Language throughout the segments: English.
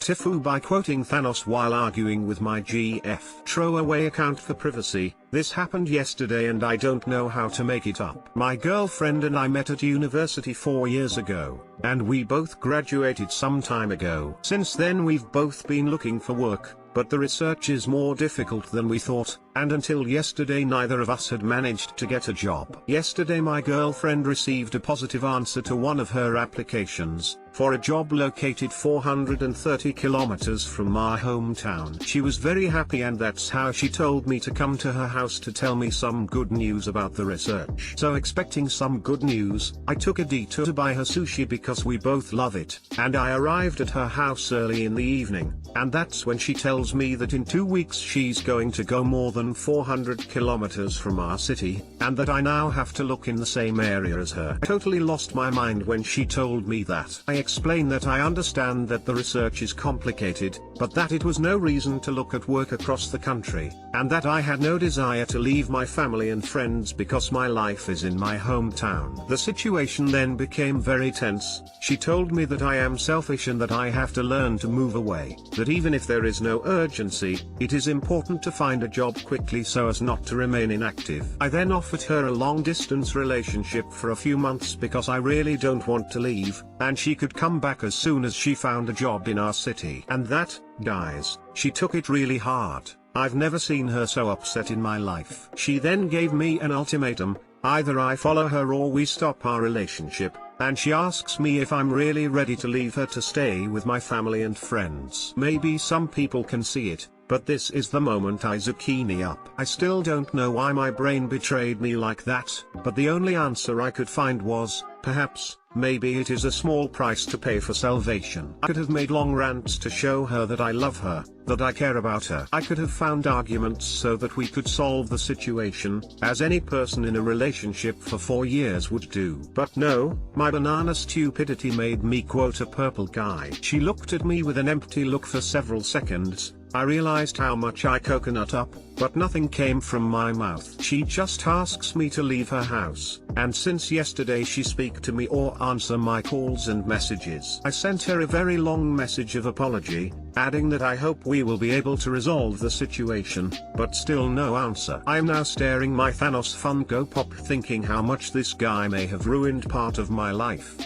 TIFU by quoting Thanos while arguing with my GF. Throwaway account for privacy. This happened yesterday and I don't know how to make it up. My girlfriend and I met at university 4 years ago, and we both graduated some time ago. Since then we've both been looking for work, but the research is more difficult than we thought, and until yesterday neither of us had managed to get a job. Yesterday my girlfriend received a positive answer to one of her applications, for a job located 430 kilometers from my hometown. She was very happy and that's how she told me to come to her house to tell me some good news about the research. So expecting some good news, I took a detour to buy her sushi because we both love it, and I arrived at her house early in the evening, and that's when she tells me that in 2 weeks she's going to go more than 400 kilometers from our city, and that I now have to look in the same area as her. I totally lost my mind when she told me that. I explained that I understand that the research is complicated, but that it was no reason to look at work across the country, and that I had no desire to leave my family and friends because my life is in my hometown. The situation then became very tense. She told me that I am selfish and that I have to learn to move away, that even if there is no urgency, it is important to find a job quickly so as not to remain inactive. I then offered her a long-distance relationship for a few months because I really don't want to leave, and she could come back as soon as she found a job in our city. And that, guys, she took it really hard. I've never seen her so upset in my life. She then gave me an ultimatum: either I follow her or we stop our relationship, and she asks me if I'm really ready to leave her to stay with my family and friends. Maybe some people can see it, but this is the moment I zucchini up. I still don't know why my brain betrayed me like that, but the only answer I could find was, perhaps, maybe it is a small price to pay for salvation. I could have made long rants to show her that I love her, that I care about her. I could have found arguments so that we could solve the situation, as any person in a relationship for 4 years would do. But no, my banana stupidity made me quote a purple guy. She looked at me with an empty look for several seconds. I realized how much I coconut up, but nothing came from my mouth. She just asks me to leave her house, and since yesterday she speak to me or answer my calls and messages. I sent her a very long message of apology, adding that I hope we will be able to resolve the situation, but still no answer. I am now staring my Thanos Funko Pop thinking how much this guy may have ruined part of my life.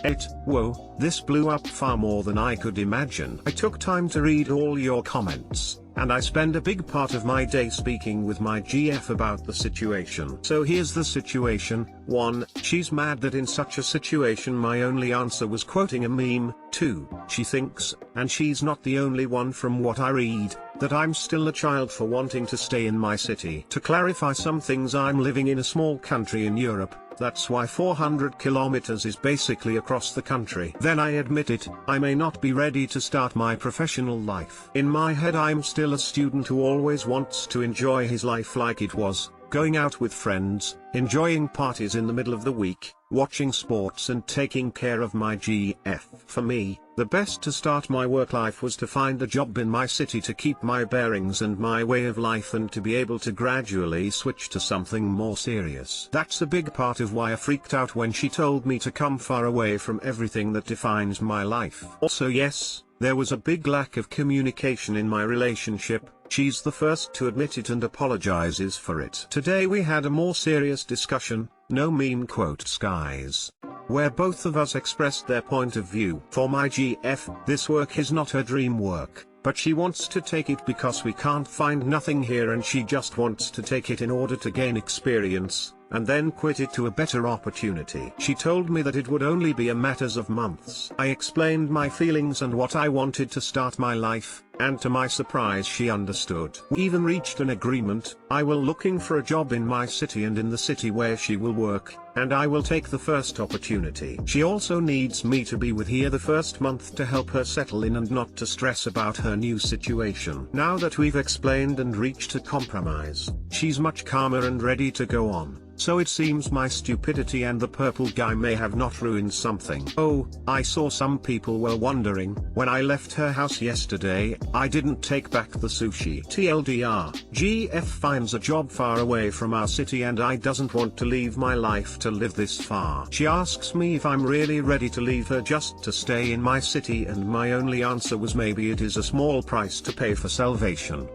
Whoa, this blew up far more than I could imagine. I took time to read all your comments, and I spend a big part of my day speaking with my GF about the situation. So here's the situation. 1. She's mad that in such a situation my only answer was quoting a meme. 2. She thinks, and she's not the only one from what I read, that I'm still a child for wanting to stay in my city. To clarify some things, I'm living in a small country in Europe. That's why 400 kilometers is basically across the country. Then I admit it, I may not be ready to start my professional life. In my head I'm still a student who always wants to enjoy his life like it was, going out with friends, enjoying parties in the middle of the week, watching sports and taking care of my GF. For me, the best to start my work life was to find a job in my city to keep my bearings and my way of life and to be able to gradually switch to something more serious. That's a big part of why I freaked out when she told me to come far away from everything that defines my life. Also yes, there was a big lack of communication in my relationship. She's the first to admit it and apologizes for it. Today we had a more serious discussion, no meme quotes guys, where both of us expressed their point of view. For my GF, this work is not her dream work, but she wants to take it because we can't find nothing here and she just wants to take it in order to gain experience, and then quit it to a better opportunity. She told me that it would only be a matter of months. I explained my feelings and what I wanted to start my life, and to my surprise she understood. We even reached an agreement. I will looking for a job in my city and in the city where she will work, and I will take the first opportunity. She also needs me to be with her the first month to help her settle in and not to stress about her new situation. Now that we've explained and reached a compromise, she's much calmer and ready to go on. so it seems my stupidity and the purple guy may have not ruined something. Oh, I saw some people were wondering, when I left her house yesterday, I didn't take back the sushi. TLDR, GF finds a job far away from our city and I doesn't want to leave my life to live this far. She asks me if I'm really ready to leave her just to stay in my city, and my only answer was maybe it is a small price to pay for salvation.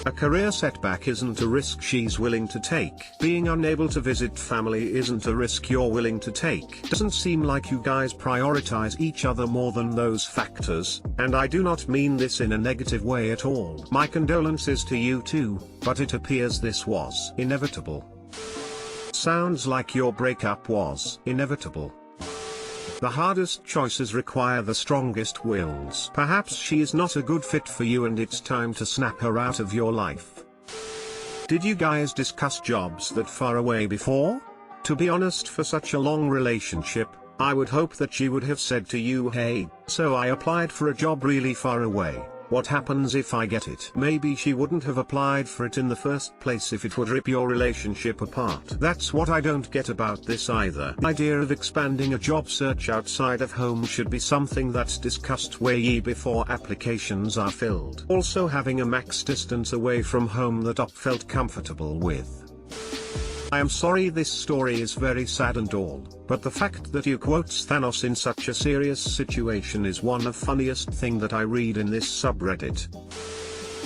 A career setback isn't a risk she's willing to take. Being unable to visit family isn't a risk you're willing to take. Doesn't seem like you guys prioritize each other more than those factors, and I do not mean this in a negative way at all. My condolences to you too, but it appears this was inevitable. Sounds like your breakup was inevitable. The hardest choices require the strongest wills. Perhaps she is not a good fit for you and it's time to snap her out of your life. Did you guys discuss jobs that far away before? To be honest, for such a long relationship, I would hope that she would have said to you, hey, so I applied for a job really far away. What happens if I get it? Maybe she wouldn't have applied for it in the first place if it would rip your relationship apart. That's what I don't get about this either. The idea of expanding a job search outside of home should be something that's discussed way before applications are filled. Also, having a max distance away from home that I felt comfortable with. I am sorry this story is very sad and all, but the fact that you quotes Thanos in such a serious situation is one of funniest thing that I read in this subreddit.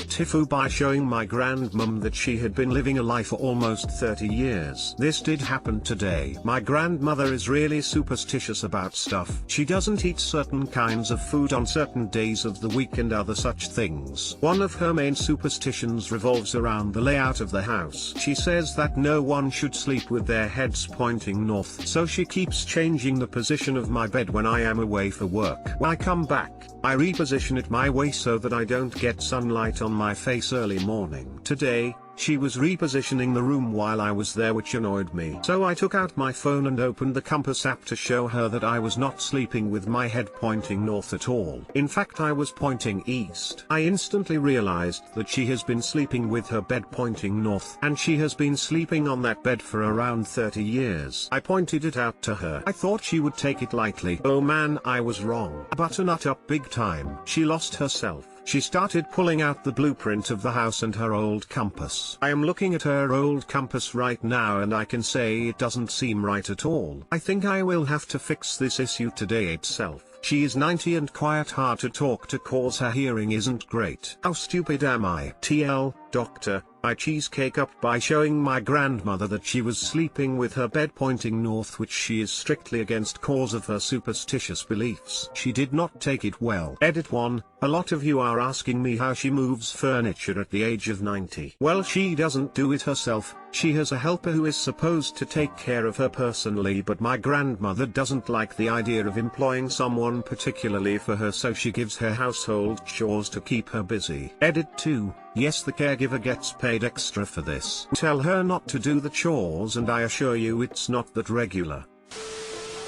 TIFU By showing my grandmum that she had been living a lie for almost 30 years. This did happen today. My grandmother is really superstitious about stuff. She doesn't eat certain kinds of food on certain days of the week and other such things. One of her main superstitions revolves around the layout of the house. She says that no one should sleep with their heads pointing north, so she keeps changing the position of my bed when I am away for work. When I come back, I reposition it my way so that I don't get sunlight on my face early morning. Today, she was repositioning the room while I was there, which annoyed me. So I took out my phone and opened the compass app to show her that I was not sleeping with my head pointing north at all. In fact, I was pointing east. I instantly realized that she has been sleeping with her bed pointing north, and she has been sleeping on that bed for around 30 years. I pointed it out to her. I thought she would take it lightly. Oh man, I was wrong. But a nut up big time. She lost herself. She started pulling out the blueprint of the house and her old compass. I am looking at her old compass right now and I can say it doesn't seem right at all. I think I will have to fix this issue today itself. She is 90 and quite hard to talk to cause her hearing isn't great. How stupid am I? TL, doctor, I cheesecake up by showing my grandmother that she was sleeping with her bed pointing north, which she is strictly against cause of her superstitious beliefs. She did not take it well. Edit 1, a lot of you are asking me how she moves furniture at the age of 90. Well, she doesn't do it herself. She has a helper who is supposed to take care of her personally, but my grandmother doesn't like the idea of employing someone particularly for her, so she gives her household chores to keep her busy. Edit 2, yes, the caregiver gets paid extra for this. Tell her not to do the chores and I assure you it's not that regular.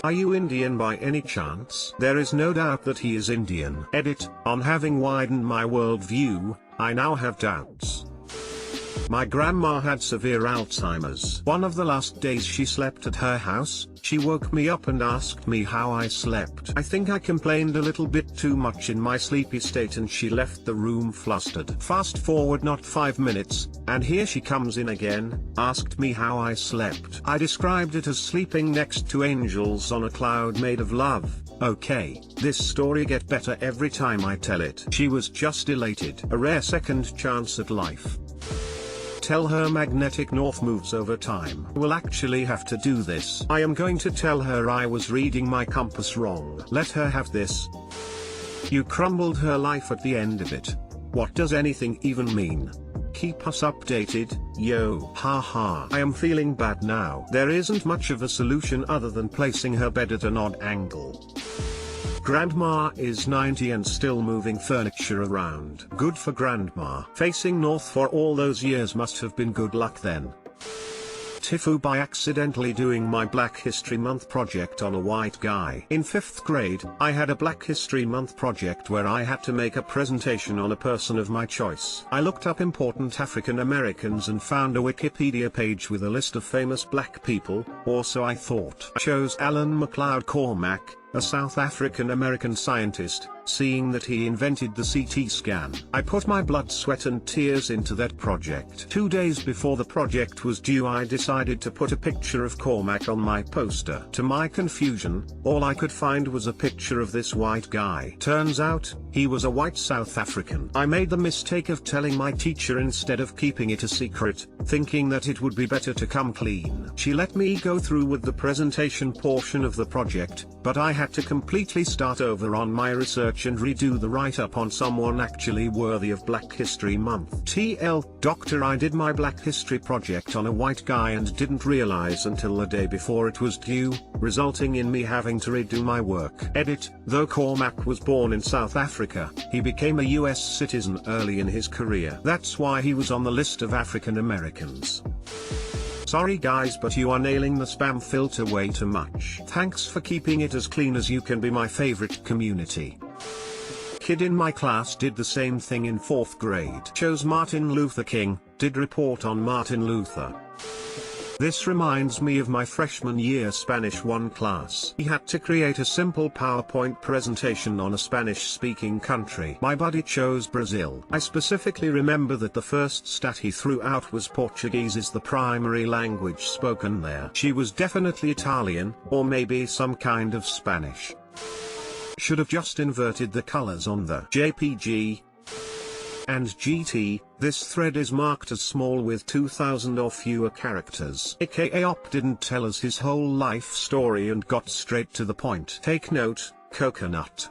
Are you Indian by any chance? There is no doubt that he is Indian. Edit, on having widened my worldview, I now have doubts. My grandma had severe Alzheimer's. One of the last days she slept at her house, she woke me up and asked me how I slept. I think I complained a little bit too much in my sleepy state and she left the room flustered. Fast forward not 5 minutes, and here she comes in again, asked me how I slept. I described it as sleeping next to angels on a cloud made of love. Okay, this story get better every time I tell it. She was just elated. A rare second chance at life. Tell her magnetic north moves over time. We'll actually have to do this. I am going to tell her I was reading my compass wrong. Let her have this. You crumbled her life at the end of it. What does anything even mean? Keep us updated, yo. Haha. I am feeling bad now. There isn't much of a solution other than placing her bed at an odd angle. Grandma is 90 and still moving furniture around. Good for grandma. Facing north for all those years must have been good luck then. TIFU by accidentally doing my Black History Month project on a white guy. In 5th grade, I had a Black History Month project where I had to make a presentation on a person of my choice. I looked up important African Americans and found a Wikipedia page with a list of famous black people, or so I thought. I chose Alan MacLeod Cormack, a South African American scientist, seeing that he invented the CT scan. I put my blood, sweat and tears into that project. 2 days before the project was due, I decided to put a picture of Cormac on my poster. To my confusion, all I could find was a picture of this white guy. Turns out, he was a white South African. I made the mistake of telling my teacher instead of keeping it a secret, thinking that it would be better to come clean. She let me go through with the presentation portion of the project, but I had to completely start over on my research and redo the write-up on someone actually worthy of Black History Month. TL, Doctor, I did my Black History project on a white guy and didn't realize until the day before it was due, resulting in me having to redo my work. Edit, though Cormac was born in South Africa, he became a US citizen early in his career. That's why he was on the list of African Americans. Sorry guys, but you are nailing the spam filter way too much. Thanks for keeping it as clean as you can. Be my favorite community. Kid in my class did the same thing in 4th grade. Chose Martin Luther King, did report on Martin Luther. This reminds me of my freshman year Spanish 1 class. We had to create a simple PowerPoint presentation on a Spanish-speaking country. My buddy chose Brazil. I specifically remember that the first stat he threw out was Portuguese is the primary language spoken there. She was definitely Italian, or maybe some kind of Spanish. Should have just inverted the colors on the JPG and GT. This thread is marked as small with 2,000 or fewer characters. AKA Op didn't tell us his whole life story and got straight to the point. Take note, coconut.